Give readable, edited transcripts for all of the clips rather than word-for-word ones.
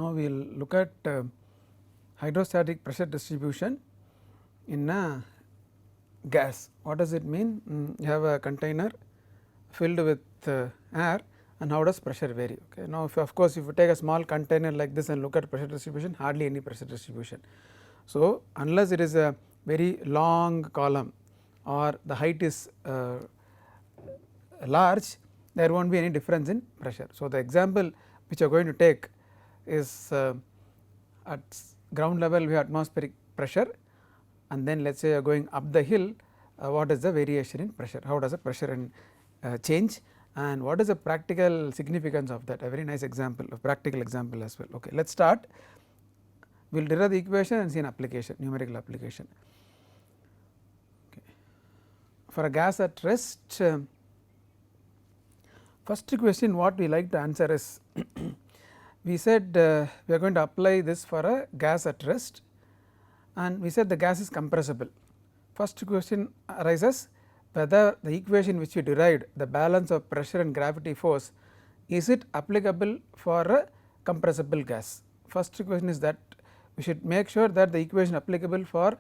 Now we will look at hydrostatic pressure distribution in a gas. What does it mean? You have a container filled with air, and how does pressure vary? Okay. Now, if of course, if you take a small container like this and look at pressure distribution, hardly any pressure distribution. So, unless it is a very long column or the height is large, there will not be any difference in pressure. So, the example which you are going to take is at ground level we have atmospheric pressure, and then let us say you are going up the hill, what is the variation in pressure, how does the pressure and change, and what is the practical significance of that, a very nice example, a practical example as well. Okay. Let us start, we will derive the equation and see an application, numerical application. Okay. For a gas at rest, first question what we like to answer is we said we are going to apply this for a gas at rest, and we said the gas is compressible. First question arises whether the equation which we derived, the balance of pressure and gravity force, is it applicable for a compressible gas. First question is that we should make sure that the equation applicable for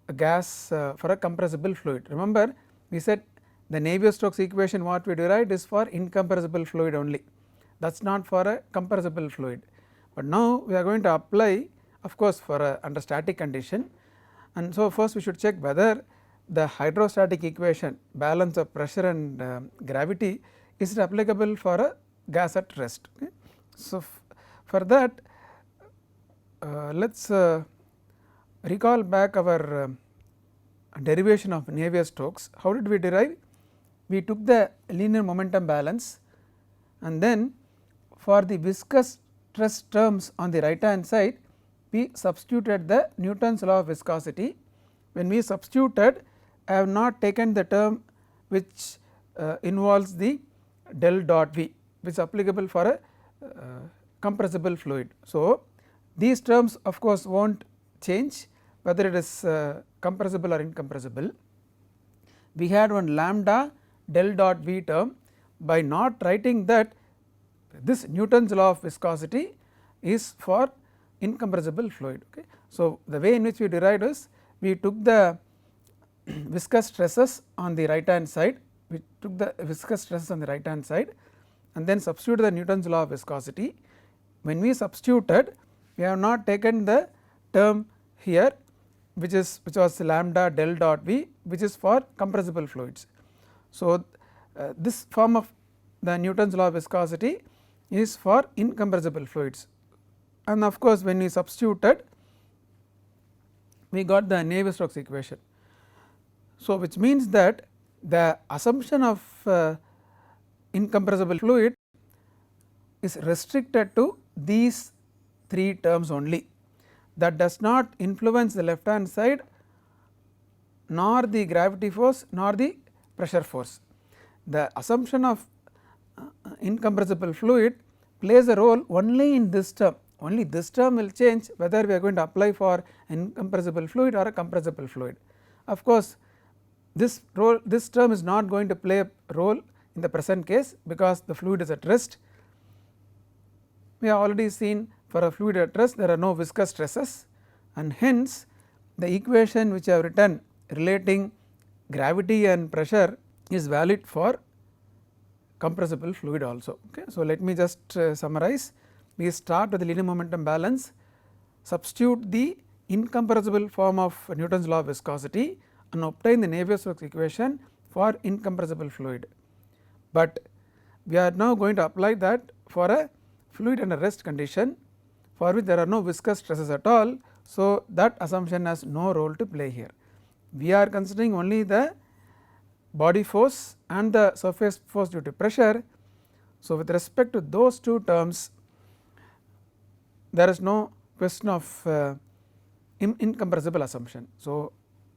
a gas for a compressible fluid. Remember we said the Navier-Stokes equation what we derived is for incompressible fluid only, that is not for a compressible fluid. But now we are going to apply of course for a under static condition, and so first we should check whether the hydrostatic equation, balance of pressure and gravity, is it applicable for a gas at rest. Okay. So, for that let us recall back our derivation of Navier-Stokes. How did we derive? We took the linear momentum balance, and then for the viscous stress terms on the right hand side we substituted the Newton's law of viscosity. When we substituted, I have not taken the term which involves the del dot V, which is applicable for a compressible fluid. So, these terms of course will not change whether it is compressible or incompressible. We had one lambda del dot V term. By not writing that, this Newton's law of viscosity is for incompressible fluid. Okay. So, the way in which we derived is we took the viscous stresses on the right hand side, we took the viscous stresses on the right hand side and then substituted the Newton's law of viscosity. When we substituted, we have not taken the term here which was lambda del dot V, which is for compressible fluids. So, this form of the Newton's law of viscosity is for incompressible fluids, and of course, when we substituted we got the Navier-Stokes equation. So, which means that the assumption of incompressible fluid is restricted to these three terms only, that does not influence the left hand side nor the gravity force nor the pressure force. The assumption of incompressible fluid plays a role only in this term, only this term will change whether we are going to apply for an incompressible fluid or a compressible fluid. Of course, this term is not going to play a role in the present case because the fluid is at rest. We have already seen for a fluid at rest there are no viscous stresses, and hence the equation which I have written relating gravity and pressure is valid for compressible fluid also. Okay. So, let me just summarize. We start with the linear momentum balance, substitute the incompressible form of Newton's law of viscosity and obtain the Navier-Stokes equation for incompressible fluid. But we are now going to apply that for a fluid under rest condition for which there are no viscous stresses at all. So, that assumption has no role to play here. We are considering only the body force and the surface force due to pressure. So, with respect to those two terms, there is no question of incompressible assumption. So,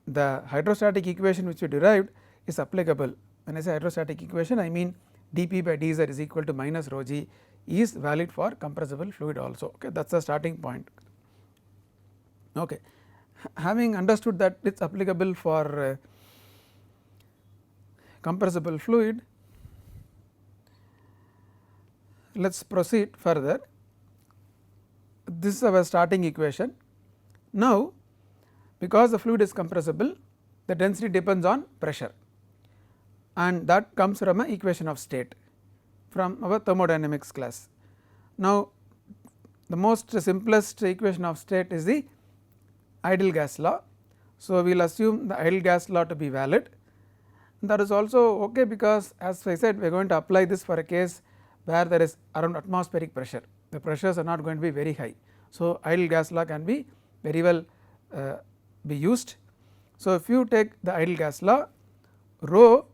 the hydrostatic equation which we derived is applicable. When I say hydrostatic equation, I mean dP by dz is equal to minus rho g is valid for compressible fluid also. Okay. That is the starting point. Okay. Having understood that it is applicable for compressible fluid, let us proceed further. this is our starting equation. Now, because the fluid is compressible, the density depends on pressure, and that comes from an equation of state from our thermodynamics class. Now, the most simplest equation of state is the ideal gas law. So, we will assume the ideal gas law to be valid. That is also okay, because as I said, we are going to apply this for a case where there is around atmospheric pressure, the pressures are not going to be very high. So, ideal gas law can be very well be used. So, if you take the ideal gas law, rho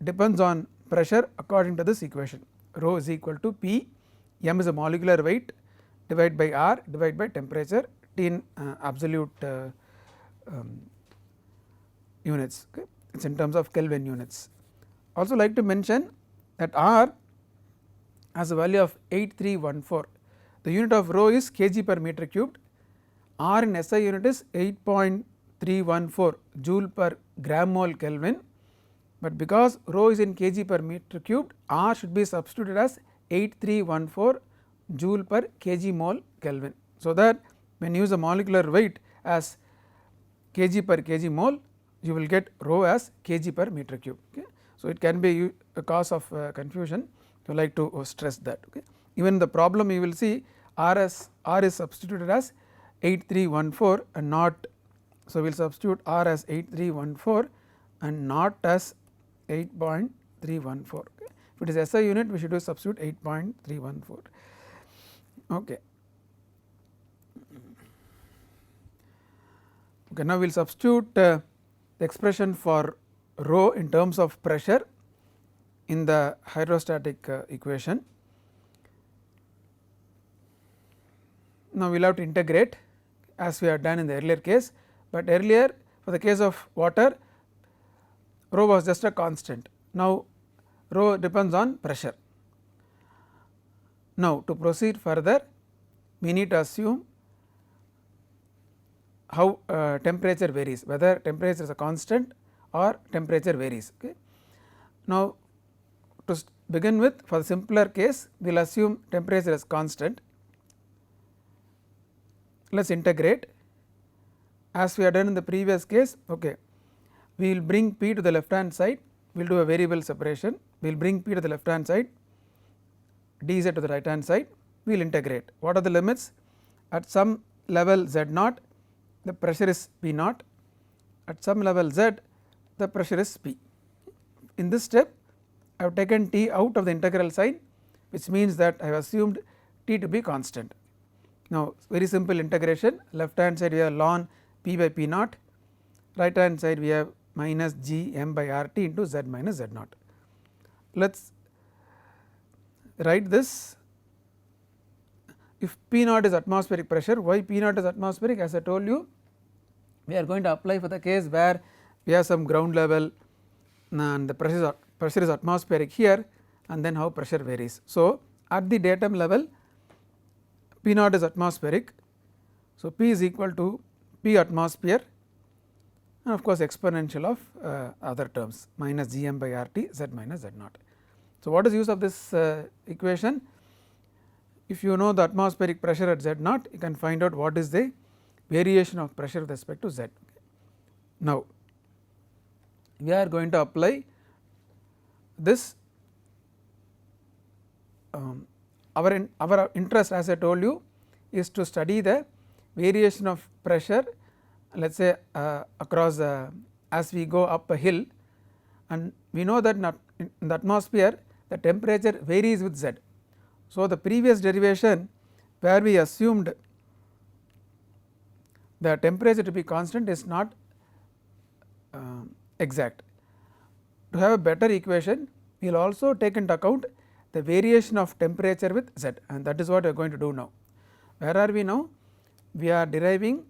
depends on pressure according to this equation. Rho is equal to P, m is a molecular weight divided by R divided by temperature, T in absolute units, okay. It is in terms of Kelvin units. Also like to mention that R has a value of 8314. The unit of rho is kg per meter cubed. R in SI unit is 8.314 joule per gram mole Kelvin, but because rho is in kg per meter cubed, R should be substituted as 8314 joule per kg mole Kelvin. So that when you use a molecular weight as kg per kg mole, you will get rho as kg per meter cube. Okay. So, it can be a cause of confusion, you like to stress that. Okay. Even the problem you will see R is substituted as 8314 and not. So, we will substitute R as 8314 and not as 8.314. Okay. If it is SI unit, we should substitute 8.314. Okay. Okay, now we will substitute the expression for rho in terms of pressure in the hydrostatic equation. Now, we will have to integrate as we have done in the earlier case, but earlier for the case of water, rho was just a constant. Now, rho depends on pressure. Now, to proceed further, we need to assume how temperature varies, whether temperature is a constant or temperature varies. Okay. Now, to begin with, for the simpler case, we will assume temperature is constant. Let us integrate as we have done in the previous case. Okay. We will bring P to the left hand side, we will do a variable separation, we will bring P to the left hand side, dz to the right hand side, we will integrate. What are the limits? At some level z naught, the pressure is P naught, at some level z, the pressure is P. In this step, I have taken T out of the integral sign, which means that I have assumed T to be constant. Now, very simple integration, left hand side we have ln P by P naught, right hand side we have minus G m by R T into Z minus Z naught. Let us write this. If P naught is atmospheric pressure, why P naught is atmospheric? As I told you, we are going to apply for the case where we have some ground level and the pressure is atmospheric here, and then how pressure varies. So, at the datum level, P naught is atmospheric. So, P is equal to P atmosphere and of course, exponential of other terms minus G m by R T Z minus Z naught. So, what is the use of this equation? If you know the atmospheric pressure at Z naught, you can find out what is the variation of pressure with respect to Z. Now, we are going to apply this. Our interest, as I told you, is to study the variation of pressure, let us say across as we go up a hill, and we know that in the atmosphere the temperature varies with Z. So, the previous derivation where we assumed the temperature to be constant is not exact. To have a better equation, we will also take into account the variation of temperature with Z, and that is what we are going to do now. Where are we now? We are deriving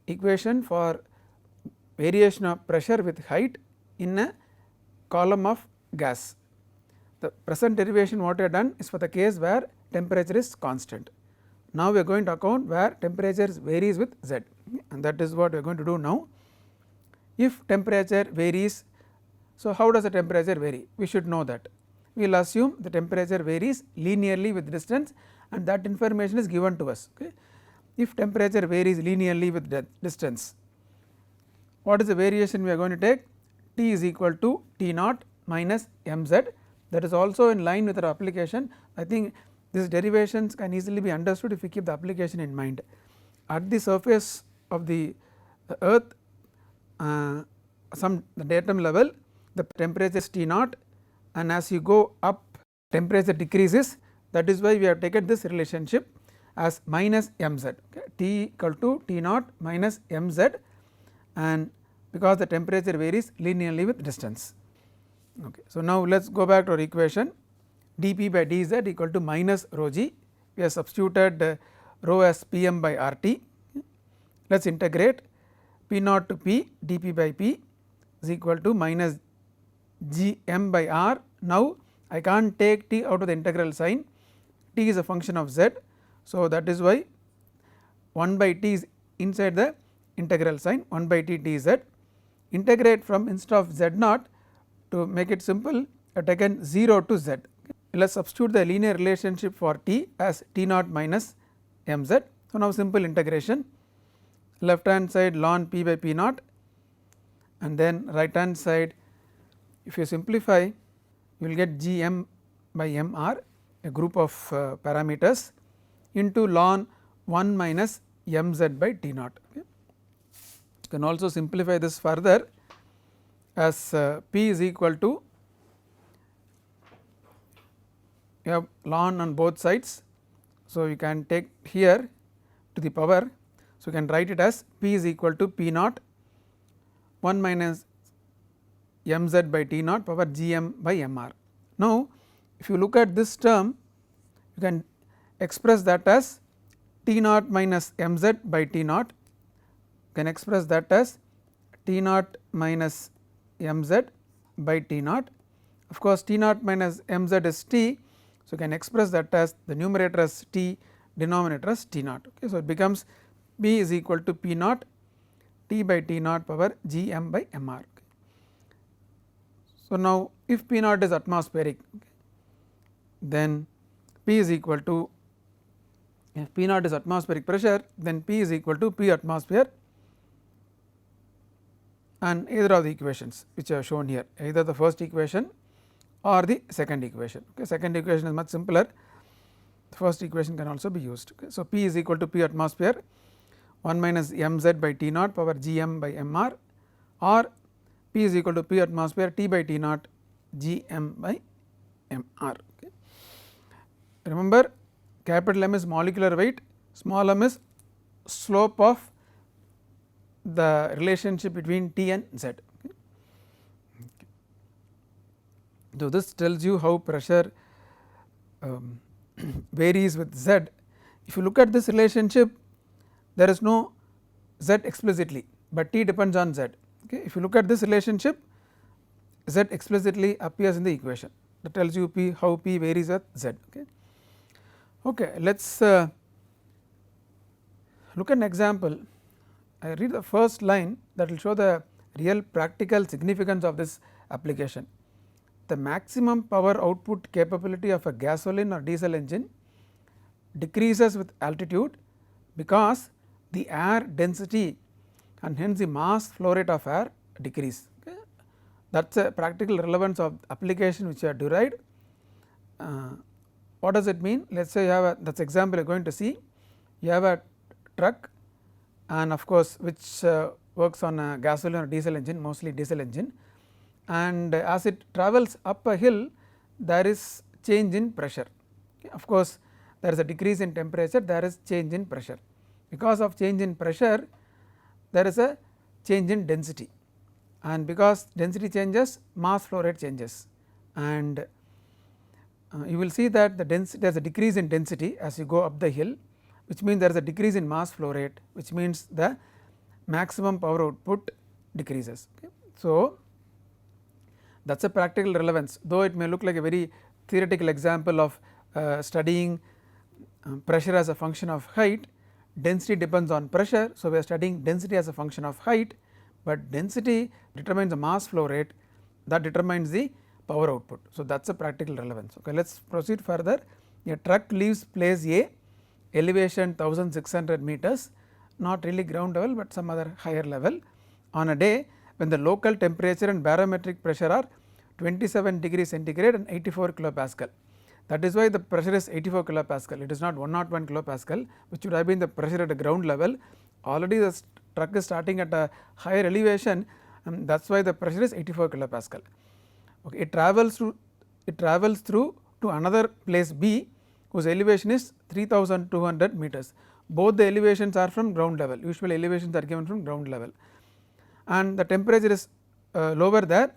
equation for variation of pressure with height in a column of gas. The present derivation what we have done is for the case where temperature is constant. Now, we are going to account where temperature varies with Z, and that is what we are going to do now. If temperature varies, so how does the temperature vary? We should know that. We will assume the temperature varies linearly with distance, and that information is given to us. Okay. if temperature varies linearly with distance. What is the variation we are going to take? T is equal to T naught minus mz, that is also in line with our application. I think these derivations can easily be understood if we keep the application in mind. At the surface of the earth, some the datum level, the temperature is T naught, and as you go up temperature decreases. That is why we have taken this relationship as minus mz, okay. T equal to T naught minus mz, and because the temperature varies linearly with distance. Okay. So, now let us go back to our equation, dP by dz equal to minus rho g. We have substituted rho as Pm by RT. Let us integrate P naught to P dP by P is equal to minus Gm by R. Now, I can't take T out of the integral sign, T is a function of z. So, that is why 1 by T is inside the integral sign, 1 by T dz. Integrate from, instead of z naught, to make it simple, I have taken 0 to z. Let us substitute the linear relationship for T as T naught minus mz. So, now simple integration, left hand side ln P by P naught, and then right hand side, if you simplify, you will get Gm by Mr, a group of parameters, into ln 1 minus mz by T naught. Okay. You can also simplify this further as P is equal to, you have ln on both sides. So, you can take here to the power. So, you can write it as P is equal to P naught 1 minus mz by T naught power Gm by Mr. Now, if you look at this term, you can express that as T naught minus mz by T naught, you can express that as T naught minus mz by T naught. Of course, T naught minus mz is T. So, you can express that as the numerator as T, denominator as T naught. Okay. So, it becomes P is equal to P naught T by T naught power Gm by Mr. Okay. So, now if P naught is atmospheric, okay, then P is equal to, if P naught is atmospheric pressure, then P is equal to P atmosphere, and either of the equations which I have shown here, either the first equation or the second equation. Okay. Second equation is much simpler, the first equation can also be used. Okay. So, P is equal to P atmosphere 1 minus mz by T naught power Gm by Mr, or P is equal to P atmosphere T by T naught Gm by Mr. Okay. Remember, capital M is molecular weight, small m is slope of the relationship between T and Z. Okay. So, this tells you how pressure varies with Z. If you look at this relationship, there is no Z explicitly, but T depends on Z. Okay. If you look at this relationship, Z explicitly appears in the equation, that tells you P, how P varies with Z. Okay. Okay, let us look at an example. I read the first line that will show the real practical significance of this application. The maximum power output capability of a gasoline or diesel engine decreases with altitude because the air density and hence the mass flow rate of air decrease. Okay. That is a practical relevance of application which you have derived. What does it mean? Let us say you have a, that is example you are going to see, you have a truck, and of course, which works on a gasoline or diesel engine, mostly diesel engine, and as it travels up a hill, there is change in pressure. Okay. Of course, there is a decrease in temperature, there is change in pressure. Because of change in pressure, there is a change in density, and because density changes, mass flow rate changes, and you will see that the density, there is a decrease in density as you go up the hill, which means there is a decrease in mass flow rate, which means the maximum power output decreases. Okay. So, that is a practical relevance, though it may look like a very theoretical example of studying pressure as a function of height. Density depends on pressure. So, we are studying density as a function of height, but density determines the mass flow rate, that determines the power output. So, that is a practical relevance. Okay. Let us proceed further. A truck leaves place A elevation 1600 meters, not really ground level, but some other higher level, on a day when the local temperature and barometric pressure are 27 degrees centigrade and 84 kilopascal. That is why the pressure is 84 kilopascal, it is not 101 kilopascal, which would have been the pressure at the ground level. Already the truck is starting at a higher elevation, and that is why the pressure is 84 kilopascal. Okay. It travels through to another place B, whose elevation is 3200 meters. Both the elevations are from ground level, usually elevations are given from ground level, and the temperature is lower there,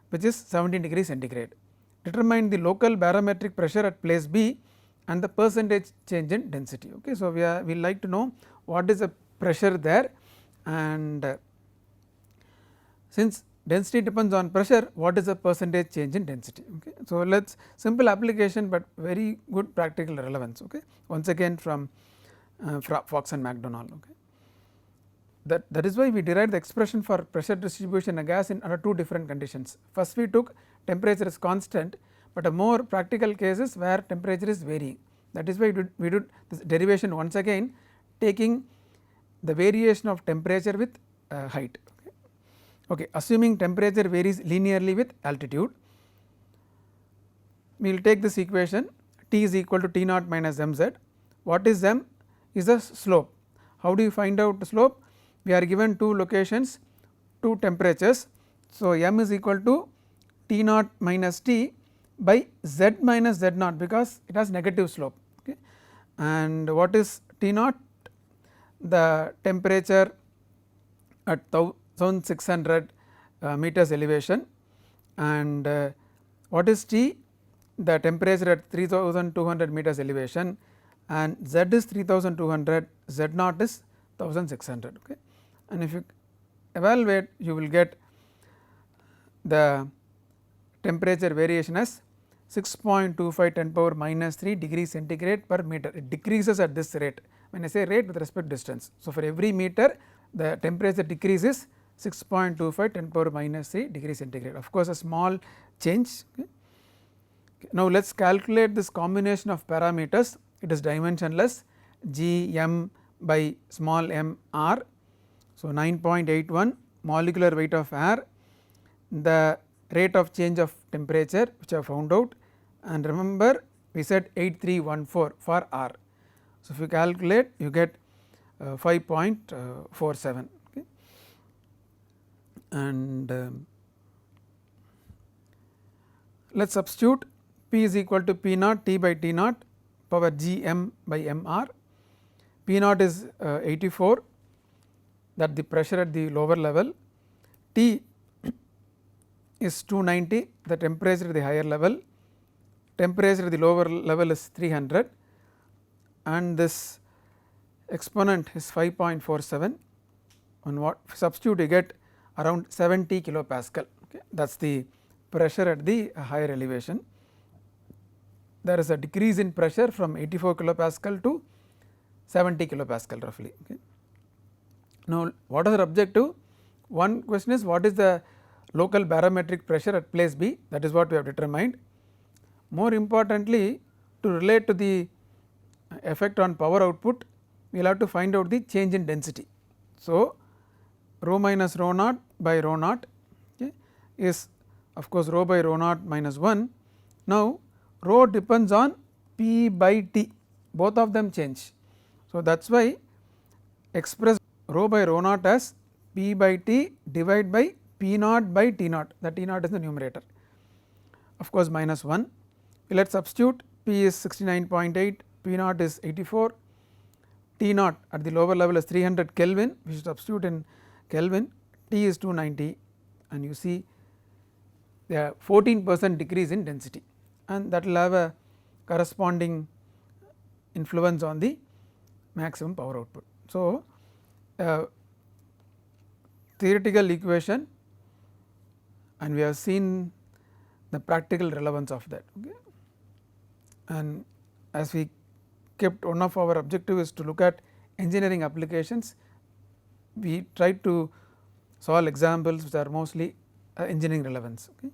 which is 17 degrees centigrade. Determine the local barometric pressure at place B and the percentage change in density. Okay. So, we like to know what is the pressure there, and since density depends on pressure, what is the percentage change in density. Okay. So, let us simple application, but very good practical relevance. Okay. Once again from Fox and McDonald. Okay. That is why we derived the expression for pressure distribution in a gas in under two different conditions. First we took temperature is constant, but a more practical cases where temperature is varying. That is why we did this derivation once again, taking the variation of temperature with height. Okay. Assuming temperature varies linearly with altitude, we will take this equation T is equal to T naught minus mz. What is m? Is the slope. How do you find out the slope? We are given two locations, two temperatures. So, m is equal to T naught minus T by z minus z naught, because it has negative slope. Okay. And what is T naught? The temperature at 1600 meters elevation, and what is T? The temperature at 3200 meters elevation, and z is 3200, z naught is 1600. Okay. And if you evaluate, you will get the temperature variation as 6.25 10 power minus 3 degrees centigrade per meter. It decreases at this rate. When I say rate, with respect to distance. So, for every meter the temperature decreases 6.25 10 power minus 3 degrees centigrade, of course a small change. Okay. Now, let us calculate this combination of parameters. It is dimensionless, g m by small m r. So, 9.81 molecular weight of air, the rate of change of temperature which I have found out, and remember we said 8314 for r. So, if you calculate, you get 5.47. Okay. And let us substitute P is equal to P naught T by T naught power g m by m r. P naught is 84, that the pressure at the lower level, T is 290, the temperature at the higher level, temperature at the lower level is 300, and this exponent is 5.47. on what substitute you get around 70 kilopascal. Okay. That is the pressure at the higher elevation. There is a decrease in pressure from 84 kilopascal to 70 kilopascal roughly. Okay. Now, what is our objective? One question is, what is the local barometric pressure at place B? That is what we have determined. More importantly, to relate to the effect on power output, we will have to find out the change in density. So, rho minus rho naught by rho naught, okay, is of course rho by rho naught minus 1. Now, rho depends on P by T, both of them change. So, that is why express rho by rho naught as P by T divided by P naught by T naught, the T naught is the numerator, of course minus 1. Let us substitute, P is 69.8, P naught is 84, T naught at the lower level is 300 Kelvin, we should substitute in Kelvin, T is 290, and you see the 14% decrease in density, and that will have a corresponding influence on the maximum power output. So, theoretical equation, and we have seen the practical relevance of that. Okay. And as we kept, one of our objective is to look at engineering applications, we tried to solve examples which are mostly engineering relevance. Okay.